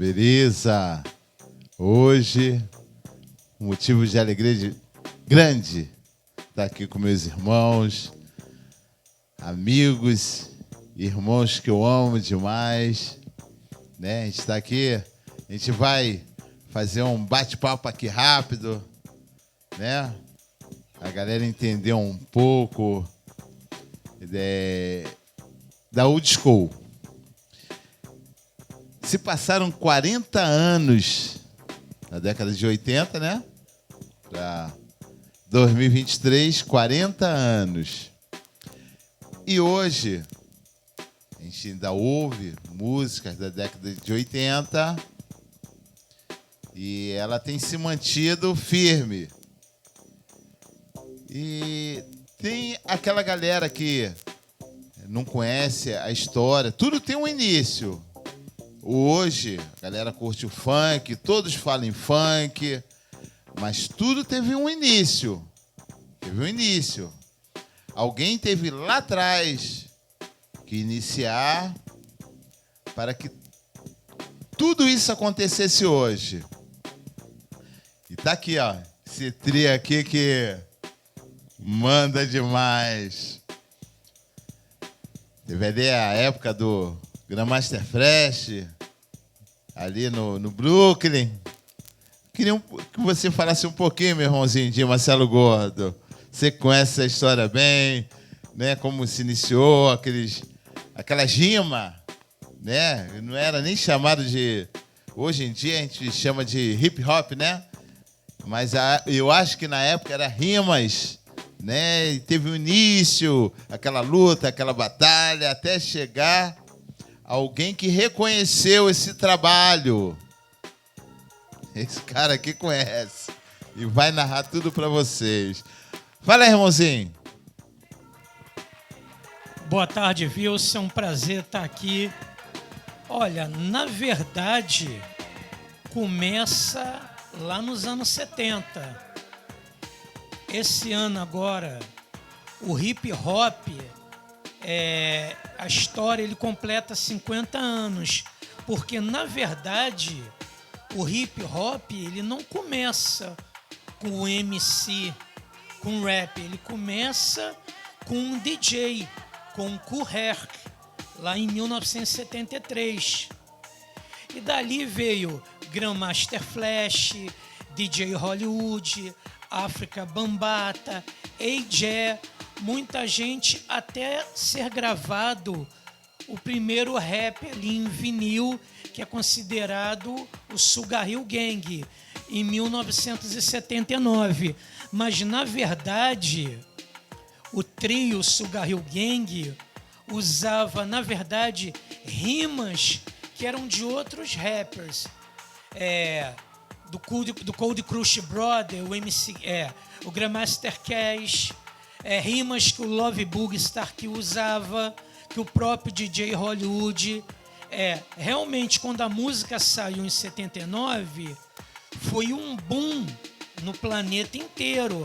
Beleza? Hoje, motivo de alegria grande estar aqui com meus irmãos, amigos, irmãos que eu amo demais, né? A gente está aqui, a gente vai fazer um bate-papo aqui rápido, né? A galera entender um pouco da Old School. Se passaram 40 anos na década de 80, né? Para 2023, 40 anos. E hoje, a gente ainda ouve músicas da década de 80 e ela tem se mantido firme. E tem aquela galera que não conhece a história. Tudo tem um início. Hoje, a galera curte o funk, todos falam em funk, mas tudo teve um início. Teve um início. Alguém teve lá atrás que iniciar para que tudo isso acontecesse hoje. E tá aqui, ó, esse trio aqui que manda demais. Teve ali a época do Grandmaster Flash, ali no Brooklyn. Queria que você falasse um pouquinho, meu irmãozinho de Marcelo Gordo. Você conhece essa história bem, né? Como se iniciou, aquelas rimas, né? Não era nem chamado de... Hoje em dia a gente chama de hip hop, né? Mas eu acho que na época era rimas, né? E teve um início, aquela luta, aquela batalha, até chegar alguém que reconheceu esse trabalho. Esse cara aqui conhece e vai narrar tudo para vocês. Fala aí, irmãozinho. Boa tarde, Wilson. É um prazer estar aqui. Olha, na verdade, começa lá nos anos 70. Esse ano agora, o hip hop, a história, ele completa 50 anos. Porque, na verdade, o hip hop, ele não começa com o MC, com o rap. Ele começa com um DJ, com o Kool Herc, lá em 1973. E dali veio Grandmaster Flash, DJ Hollywood, África Bambata, AJ, muita gente, até ser gravado o primeiro rap ali em vinil, que é considerado o Sugar Hill Gang, em 1979. Mas, na verdade, o trio Sugar Hill Gang usava, na verdade, rimas que eram de outros rappers. Do Cold Crush Brother, o Grandmaster Cash, rimas que o Love Boogie Stark usava, que o próprio DJ Hollywood. Realmente, quando a música saiu em 79, foi um boom no planeta inteiro.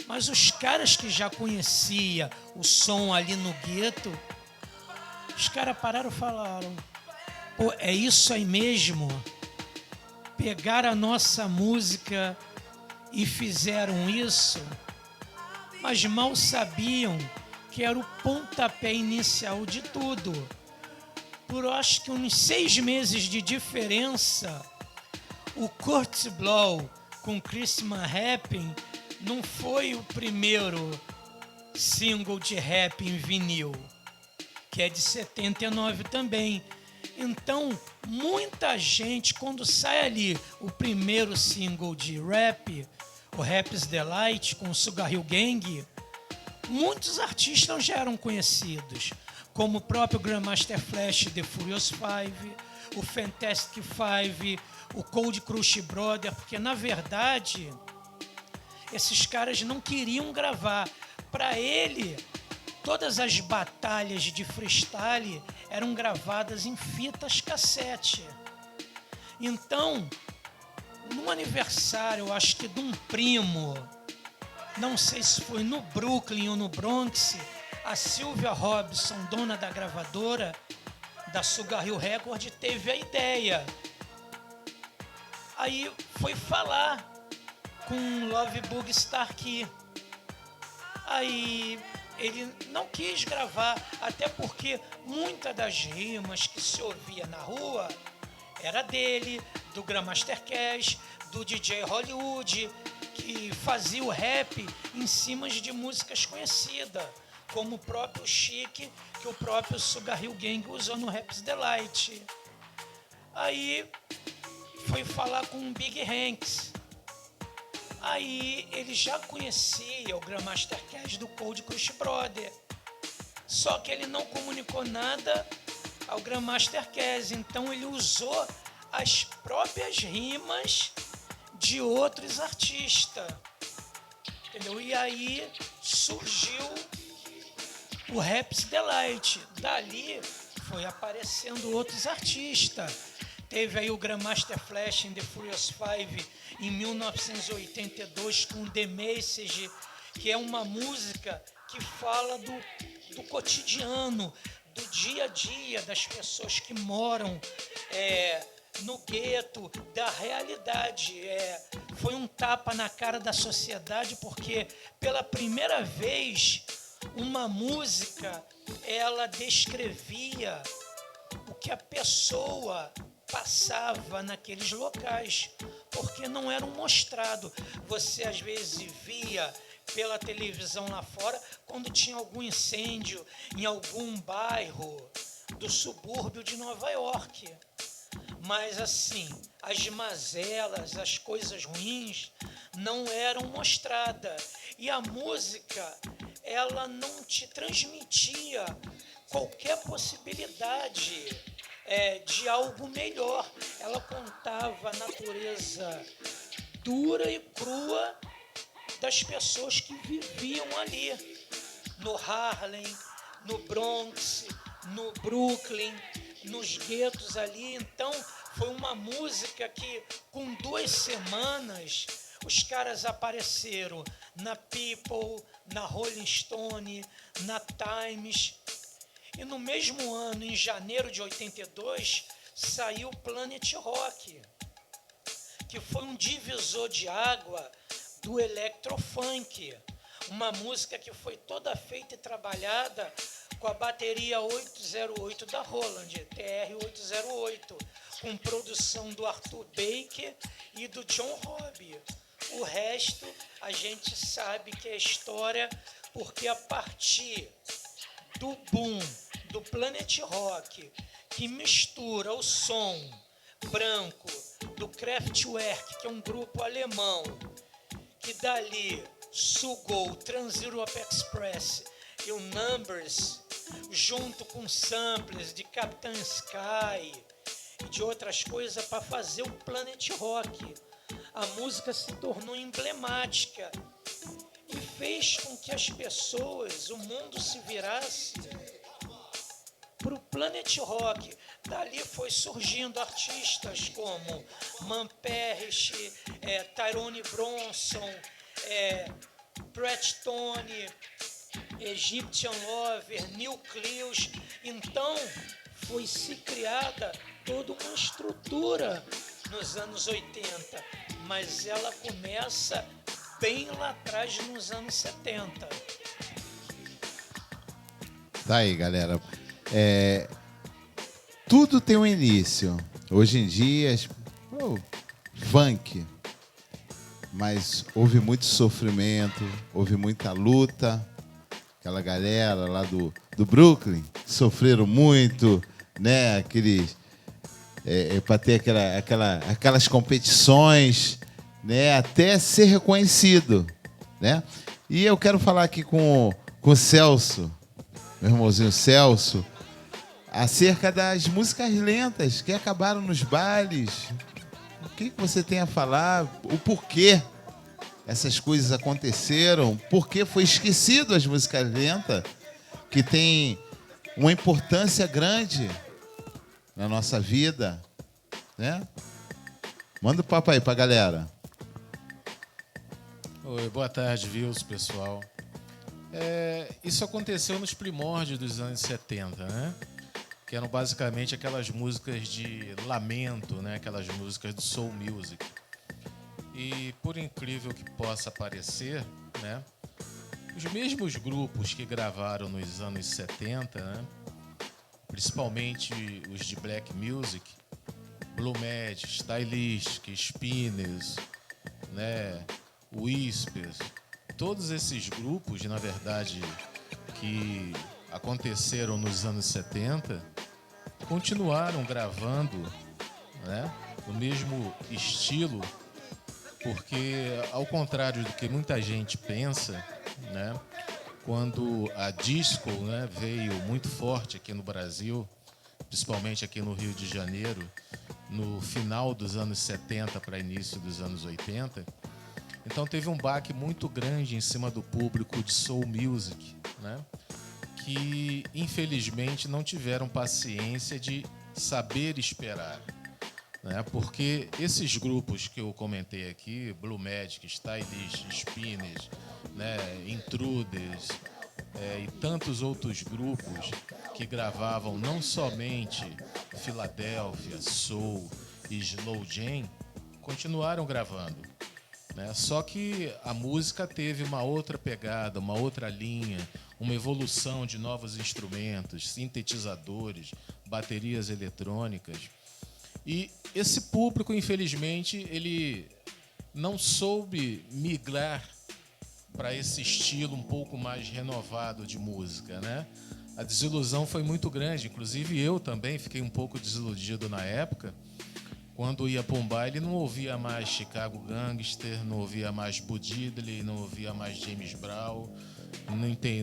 Mas os caras que já conheciam o som ali no gueto, os caras pararam e falaram: pô, é isso aí mesmo? Pegaram a nossa música e fizeram isso? Mas mal sabiam que era o pontapé inicial de tudo. Por acho que uns 6 meses de diferença, o Kurtis Blow com Christmas Rapping não foi o primeiro single de rap em vinil, que é de 79 também. Então, muita gente, quando sai ali o primeiro single de rap, o Rap's Delight com o Sugar Hill Gang, muitos artistas já eram conhecidos, como o próprio Grandmaster Flash, The Furious Five, o Fantastic Five, o Cold Crush Brother, porque, na verdade, esses caras não queriam gravar. Para ele, todas as batalhas de freestyle eram gravadas em fitas cassete. Então, no aniversário, eu acho que de um primo, não sei se foi no Brooklyn ou no Bronx, a Sylvia Robson, dona da gravadora da Sugar Hill Record, teve a ideia Aí foi falar com Love Bug Starkey. Aí ele não quis gravar, até porque muitas das rimas que se ouvia na rua era dele, do Grandmaster Caz, do DJ Hollywood, que fazia o rap em cima de músicas conhecidas, como o próprio Chic, que o próprio Sugar Hill Gang usou no Rap's Delight. Aí foi falar com o Big Hanks. Aí ele já conhecia o Grandmaster Caz do Cold Crush Brother. Só que ele não comunicou nada ao Grandmaster Caz. Então ele usou as próprias rimas de outros artistas. Entendeu? E aí surgiu o Rap's Delight. Dali foi aparecendo outros artistas. Teve aí o Grandmaster Flash em The Furious Five em 1982 com The Message, que é uma música que fala do cotidiano, do dia a dia das pessoas que moram no gueto, da realidade. Foi um tapa na cara da sociedade, porque pela primeira vez uma música ela descrevia o que a pessoa passava naqueles locais, porque não eram mostrados. Você às vezes via pela televisão lá fora quando tinha algum incêndio em algum bairro do subúrbio de Nova York. Mas assim, as mazelas, as coisas ruins não eram mostradas. E a música, ela não te transmitia qualquer possibilidade de algo melhor. Ela contava a natureza dura e crua das pessoas que viviam ali, no Harlem, no Bronx, no Brooklyn, nos guetos ali. Então foi uma música que com 2 semanas os caras apareceram na People, na Rolling Stone, na Times. E no mesmo ano, em janeiro de 82, saiu Planet Rock, que foi um divisor de água do electrofunk. Uma música que foi toda feita e trabalhada com a bateria 808 da Roland, TR-808, com produção do Arthur Baker e do John Robb. O resto a gente sabe que é história, porque a partir do boom do Planet Rock, que mistura o som branco do Kraftwerk, que é um grupo alemão, que dali sugou o Trans-Europe Express e o Numbers, junto com samples de Captain Sky e de outras coisas, para fazer o Planet Rock. A música se tornou emblemática e fez com que as pessoas, o mundo se virasse para o Planet Rock. Dali foi surgindo artistas como Man Parrish, Tyrone Bronson, Brett Tony, Egyptian Lover, Nucleus. Então foi se criada toda uma estrutura nos anos 80, mas ela começa bem lá atrás, nos anos 70. Tá aí, galera. Tudo tem um início. Hoje em dia, funk. Mas houve muito sofrimento, houve muita luta. Aquela galera lá do Brooklyn sofreram muito, né? Para ter aquelas competições, né? Até ser reconhecido, né? E eu quero falar aqui com o Celso, meu irmãozinho Celso, acerca das músicas lentas que acabaram nos bailes. O que você tem a falar? O porquê essas coisas aconteceram? Por que foi esquecido as músicas lentas, que tem uma importância grande na nossa vida, né? Manda o papo aí pra galera. Oi, boa tarde, Wilson, pessoal. Isso aconteceu nos primórdios dos anos 70, né? que eram basicamente aquelas músicas de lamento, né? Aquelas músicas do soul music. E por incrível que possa parecer, né? Os mesmos grupos que gravaram nos anos 70, né? Principalmente os de black music, Blue Magic, Stylistic, Spinners, né? Whispers, todos esses grupos, na verdade, que aconteceram nos anos 70, continuaram gravando, né, no mesmo estilo, porque, ao contrário do que muita gente pensa, né, quando a disco, né, veio muito forte aqui no Brasil, principalmente aqui no Rio de Janeiro, no final dos anos 70 para início dos anos 80, então teve um baque muito grande em cima do público de soul music, né? Que infelizmente não tiveram paciência de saber esperar, né? Porque esses grupos que eu comentei aqui, Blue Magic, Stylish, Spinners, né? Intruders, e tantos outros grupos que gravavam não somente Philadelphia, Soul e Slow Jam, continuaram gravando, né? Só que a música teve uma outra pegada, uma outra linha, uma evolução de novos instrumentos, sintetizadores, baterias eletrônicas. E esse público, infelizmente, ele não soube migrar para esse estilo um pouco mais renovado de música, né? A desilusão foi muito grande, inclusive eu também fiquei um pouco desiludido na época. Quando ia para um baile, não ouvia mais Chicago Gangster, não ouvia mais Bo Diddley, não ouvia mais James Brown,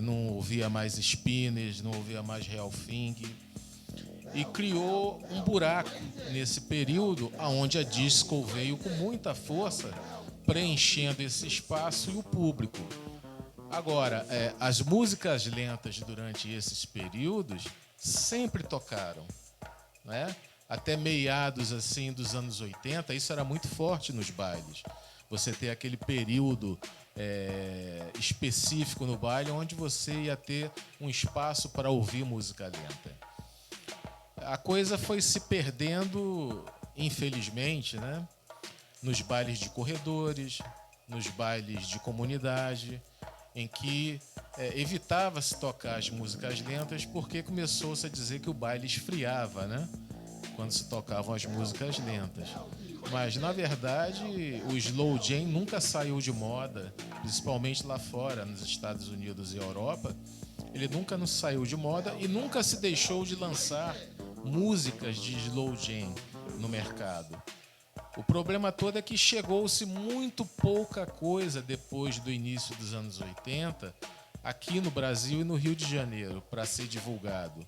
não ouvia mais Spinners, não ouvia mais Real Thing. E criou um buraco nesse período onde a disco veio com muita força, preenchendo esse espaço e o público. Agora, as músicas lentas durante esses períodos sempre tocaram, né? Até meados assim dos anos 80, isso era muito forte nos bailes. Você ter aquele período específico no baile onde você ia ter um espaço para ouvir música lenta. A coisa foi se perdendo, infelizmente, né? Nos bailes de corredores, nos bailes de comunidade, em que evitava-se tocar as músicas lentas porque começou-se a dizer que o baile esfriava, né? Quando se tocavam as músicas lentas. Mas, na verdade, o Slow Jam nunca saiu de moda, principalmente lá fora, nos Estados Unidos e Europa. Ele nunca nos saiu de moda e nunca se deixou de lançar músicas de Slow Jam no mercado. O problema todo é que chegou-se muito pouca coisa depois do início dos anos 80 aqui no Brasil e no Rio de Janeiro para ser divulgado.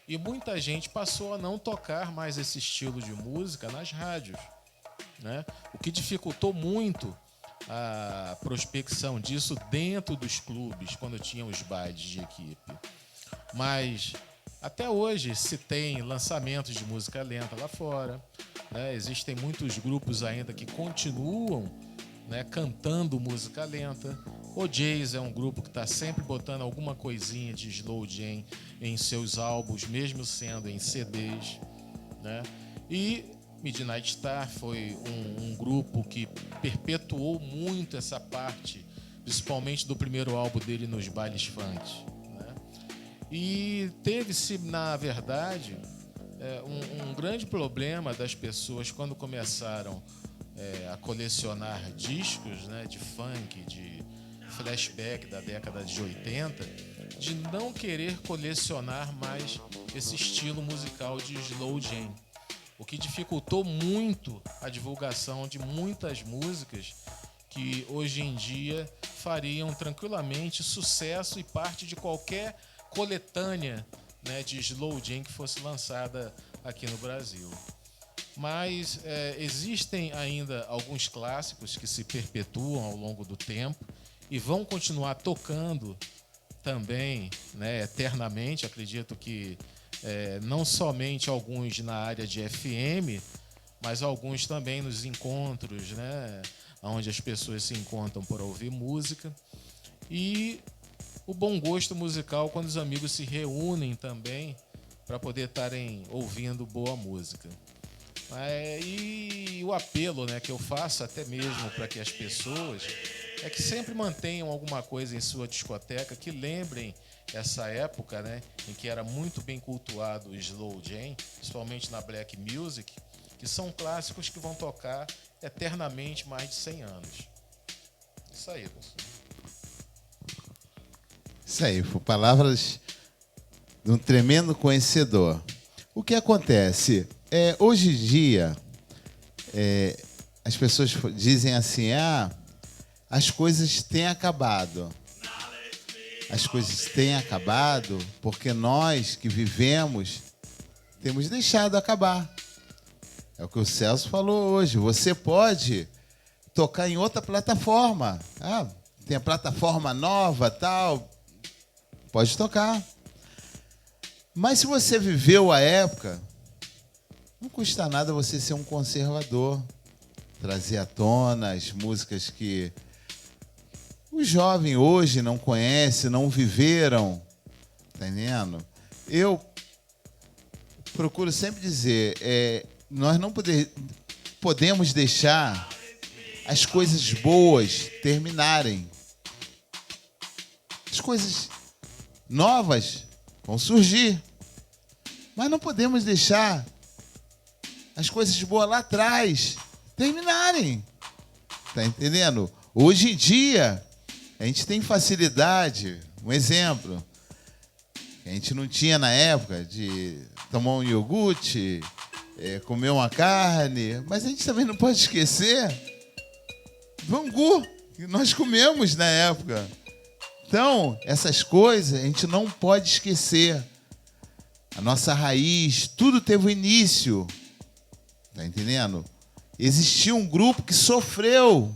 E muita gente passou a não tocar mais esse estilo de música nas rádios, né? O que dificultou muito a prospecção disso dentro dos clubes, quando tinham os bailes de equipe. Mas até hoje se tem lançamentos de música lenta lá fora, né? Existem muitos grupos ainda que continuam, né, cantando música lenta. O Jays é um grupo que está sempre botando alguma coisinha de Slow Jam em seus álbuns, mesmo sendo em CDs, né? E Midnight Star foi um grupo que perpetuou muito essa parte, principalmente do primeiro álbum dele nos bailes funk, né? E teve-se, na verdade, um grande problema das pessoas quando começaram a colecionar discos, né, de funk, de flashback da década de 80, de não querer colecionar mais esse estilo musical de Slow Jam, o que dificultou muito a divulgação de muitas músicas que hoje em dia fariam tranquilamente sucesso e parte de qualquer coletânea, né, de Slow Jam que fosse lançada aqui no Brasil. Mas existem ainda alguns clássicos que se perpetuam ao longo do tempo e vão continuar tocando também, né, eternamente. Acredito que não somente alguns na área de FM, mas alguns também nos encontros, né, onde as pessoas se encontram para ouvir música. E o bom gosto musical quando os amigos se reúnem também para poder estarem ouvindo boa música. E o apelo, né, que eu faço até mesmo para que as pessoas é que sempre mantenham alguma coisa em sua discoteca que lembrem essa época, né, em que era muito bem cultuado o slow jam, principalmente na black music, que são clássicos que vão tocar eternamente mais de 100 anos. Isso aí, pessoal. Isso aí, foram palavras de um tremendo conhecedor. O que acontece? Hoje em dia, as pessoas dizem assim, as coisas têm acabado. As coisas têm acabado porque nós que vivemos temos deixado acabar. É o que o Celso falou hoje. Você pode tocar em outra plataforma. Tem a plataforma nova, tal. Pode tocar. Mas se você viveu a época, não custa nada você ser um conservador. Trazer à tona as músicas que o jovem hoje não conhece, não viveram. Tá entendendo? Eu procuro sempre dizer, nós não podemos deixar as coisas boas terminarem. As coisas novas vão surgir. Mas não podemos deixar as coisas boas lá atrás terminarem. Tá entendendo? Hoje em dia, a gente tem facilidade. Um exemplo, que a gente não tinha na época, de tomar um iogurte, comer uma carne. Mas a gente também não pode esquecer do angu que nós comemos na época. Então, essas coisas a gente não pode esquecer. A nossa raiz, tudo teve um início. Tá entendendo? Existia um grupo que sofreu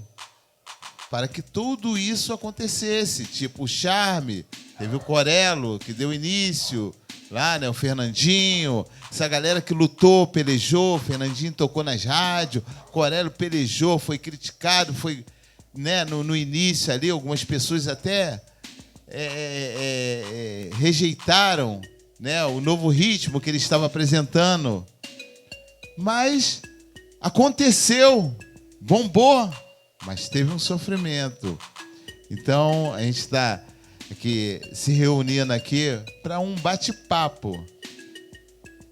para que tudo isso acontecesse. Tipo o Charme, teve o Corelo, que deu início. Lá, né, o Fernandinho. Essa galera que lutou, pelejou. O Fernandinho tocou nas rádios. Corelo pelejou, foi criticado. Foi, né, no início ali, algumas pessoas até rejeitaram, né, o novo ritmo que ele estava apresentando. Mas aconteceu, bombou, mas teve um sofrimento. Então, a gente está aqui se reunindo aqui para um bate-papo.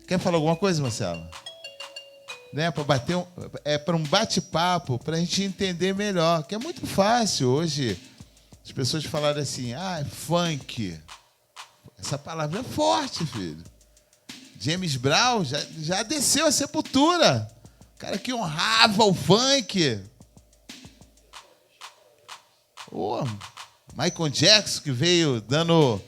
Quer falar alguma coisa, Marcelo? Né, para um bate-papo, para a gente entender melhor, que é muito fácil hoje. As pessoas falaram assim, funk. Essa palavra é forte, filho. James Brown já desceu a sepultura. O cara que honrava o funk. Michael Jackson, que veio dando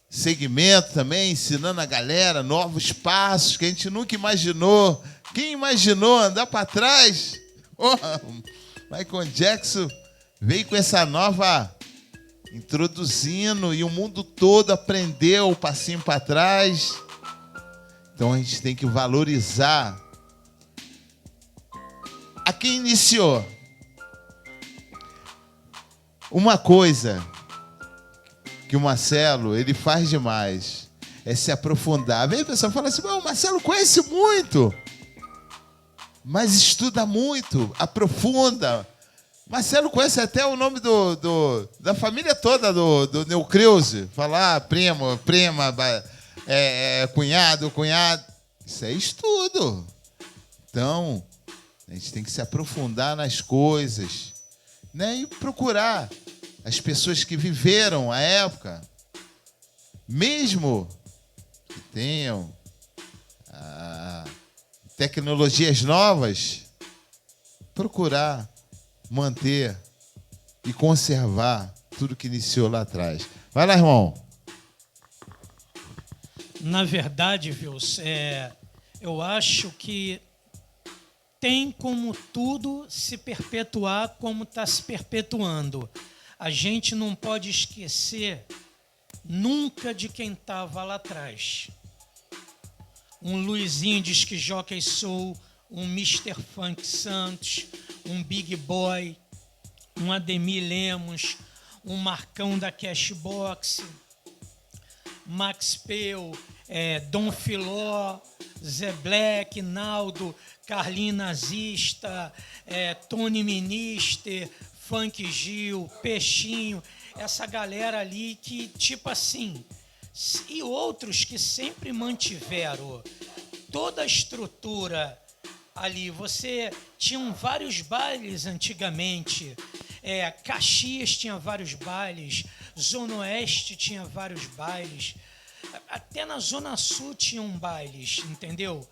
segmento também, ensinando a galera novos passos que a gente nunca imaginou. Quem imaginou andar para trás? Michael Jackson veio com essa nova introduzindo e o mundo todo aprendeu o passinho para trás. Então a gente tem que valorizar a quem iniciou. Uma coisa que o Marcelo ele faz demais é se aprofundar. Vem, pessoal, fala assim, o Marcelo conhece muito, mas estuda muito, aprofunda. Marcelo conhece até o nome da família toda do Neucreuse. Falar primo, prima, cunhado. Isso é estudo. Então, a gente tem que se aprofundar nas coisas, né? E procurar as pessoas que viveram a época, mesmo que tenham tecnologias novas, procurar manter e conservar tudo que iniciou lá atrás. Vai lá, irmão. Na verdade, Vils, eu acho que tem como tudo se perpetuar como está se perpetuando. A gente não pode esquecer nunca de quem estava lá atrás. Um Luizinho diz que Jockey Soul, um Mr. Funk Santos, um Big Boy, um Ademir Lemos, um Marcão da Cashbox, Max Peu, Dom Filó, Zé Black, Naldo, Carlinhos Nazista, Tony Minister, Funk Gil, Peixinho, essa galera ali que, tipo assim, e outros que sempre mantiveram toda a estrutura ali. Você tinham vários bailes antigamente, Caxias tinha vários bailes, Zona Oeste tinha vários bailes, até na Zona Sul tinham bailes, entendeu?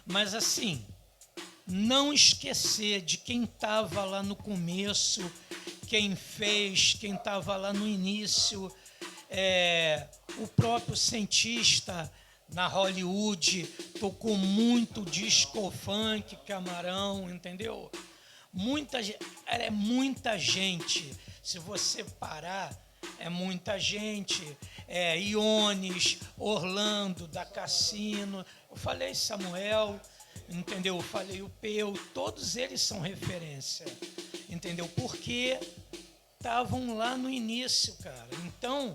Mas assim, não esquecer de quem estava lá no começo, quem fez, quem estava lá no início, o próprio cientista na Hollywood tocou muito disco funk, Camarão, entendeu? Muita gente, se você parar, é muita gente, Iones, Orlando, da Cassino, eu falei Samuel, entendeu? Eu falei o Peu, todos eles são referência, entendeu? Porque estavam lá no início, cara. Então,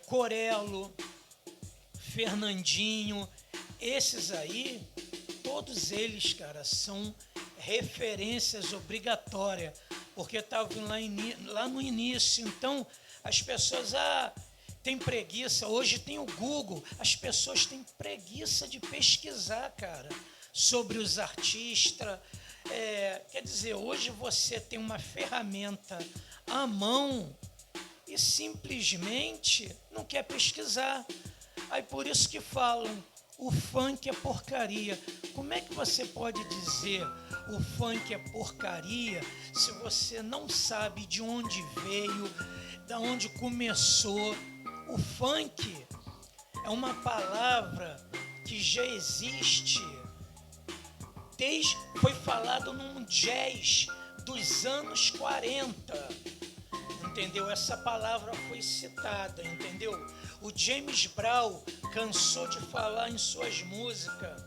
Corelo, Fernandinho, esses aí, todos eles, cara, são referências obrigatórias, porque estavam lá no início. Então, as pessoas têm preguiça. Hoje tem o Google, as pessoas têm preguiça de pesquisar, cara, sobre os artistas. Quer dizer, hoje você tem uma ferramenta à mão e simplesmente não quer pesquisar. Aí por isso que falam, o funk é porcaria. Como é que você pode dizer o funk é porcaria se você não sabe de onde veio, de onde começou? O funk é uma palavra que já existe, foi falado num jazz dos anos 40, entendeu? Essa palavra foi citada, entendeu? O James Brown cansou de falar em suas músicas.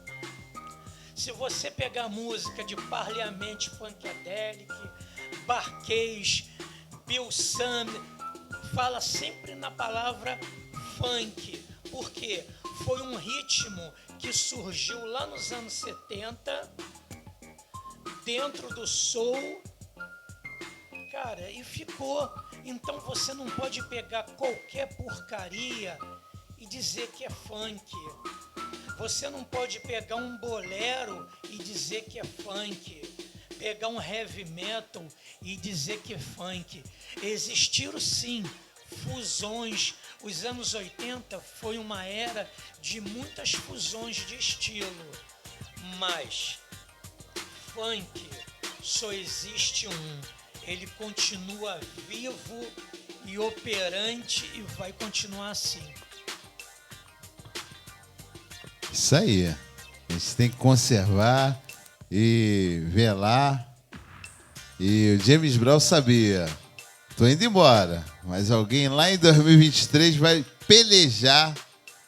Se você pegar música de Parliament Funkadelic, Barcase, Bill Sumner, fala sempre na palavra funk, porque foi um ritmo que surgiu lá nos anos 70, dentro do soul, cara, e ficou. Então você não pode pegar qualquer porcaria e dizer que é funk. Você não pode pegar um bolero e dizer que é funk. Pegar um heavy metal e dizer que é funk. Existiram sim fusões. Os anos 80 foi uma era de muitas fusões de estilo. Mas funk só existe um. Ele continua vivo e operante e vai continuar assim. Isso aí. A gente tem que conservar e velar. E o James Brown sabia. Tô indo embora, mas alguém lá em 2023 vai pelejar